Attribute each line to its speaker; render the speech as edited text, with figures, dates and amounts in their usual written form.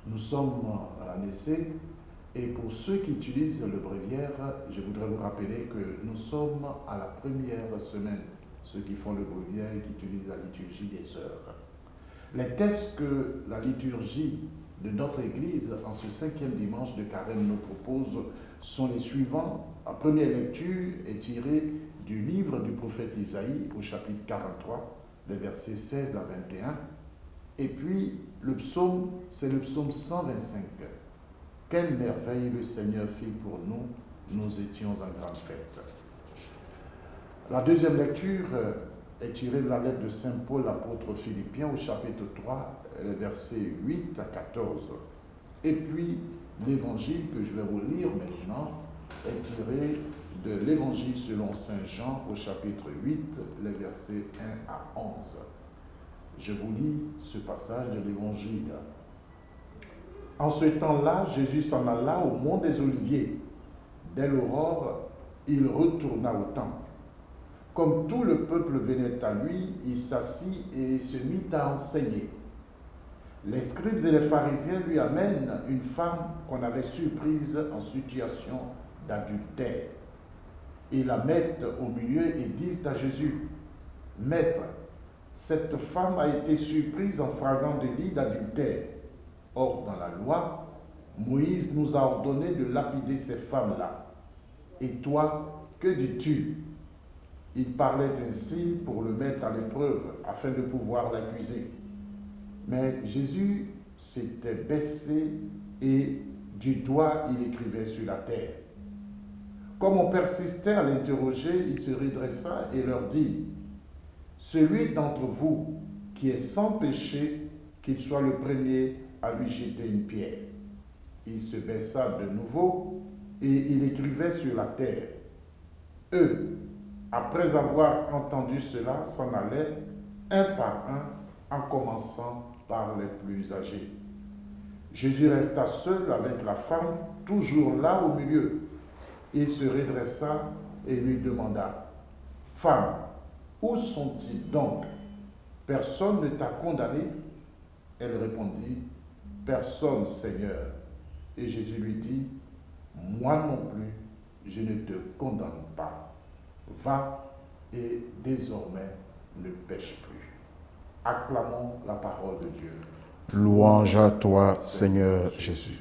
Speaker 1: Nous sommes en essai et pour ceux qui utilisent le bréviaire, je voudrais vous rappeler que nous sommes à la première semaine, ceux qui font le bréviaire et qui utilisent la liturgie des heures. Les textes que la liturgie de notre Église en ce 5e dimanche de Carême nous propose sont les suivants. La première lecture est tirée du livre du prophète Isaïe au chapitre 43, les versets 16 à 21. Et puis, le psaume, c'est le psaume 125. Quelle merveille le Seigneur fit pour nous, nous étions en grande fête. La deuxième lecture est tirée de la lettre de Saint Paul, apôtre aux Philippiens, au chapitre 3, les versets 8 à 14. Et puis, l'évangile que je vais vous lire maintenant est tiré de l'évangile selon Saint Jean, au chapitre 8, les versets 1 à 11. Je vous lis ce passage de l'évangile. En ce temps-là, Jésus s'en alla au mont des Oliviers. Dès l'aurore, il retourna au temple. Comme tout le peuple venait à lui, il s'assit et se mit à enseigner. Les scribes et les pharisiens lui amènent une femme qu'on avait surprise en situation d'adultère. Ils la mettent au milieu et disent à Jésus, « Maître, cette femme a été surprise en flagrant délit d'adultère. Or, dans la loi, Moïse nous a ordonné de lapider ces femmes-là. Et toi, que dis-tu » Il parlait ainsi pour le mettre à l'épreuve, afin de pouvoir l'accuser. Mais Jésus s'était baissé et du doigt il écrivait sur la terre. Comme on persistait à l'interroger, il se redressa et leur dit, « Celui d'entre vous qui est sans péché, qu'il soit le premier à lui jeter une pierre. » Il se baissa de nouveau et il écrivait sur la terre. Eux, après avoir entendu cela, s'en allaient un par un, en commençant par les plus âgés. Jésus resta seul avec la femme, toujours là au milieu. Il se redressa et lui demanda, « Femme, où sont-ils donc? Personne ne t'a condamné ?» Elle répondit, « Personne, Seigneur. » Et Jésus lui dit, « Moi non plus, je ne te condamne pas. Va et désormais ne pêche plus. » Acclamons la parole de Dieu.
Speaker 2: Louange à toi, Seigneur Jésus.